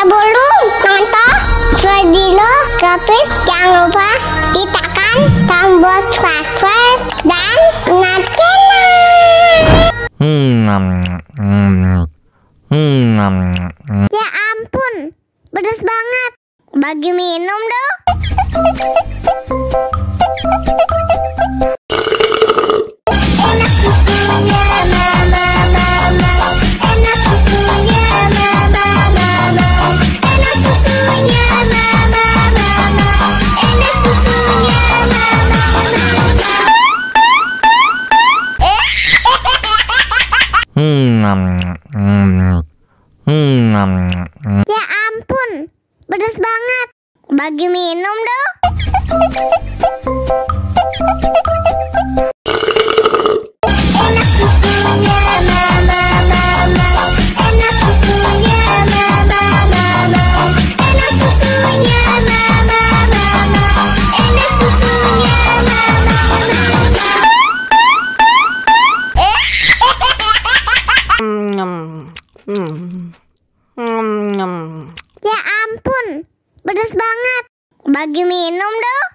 Sebelum nonton video Kepit, jangan lupa tekan tombol subscribe dan nyalakan. Ya ampun, pedas banget. Bagi minum dong. Enak susunya mama, enak susunya mama, enak susunya mama, enak susunya mama. Ya ampun, pedas banget. Bagi minum dong. Enak susunya mama, enak susunya mama, enak susunya mama, enak susunya mama. Ya ampun, pedas banget. Bagi minum dong.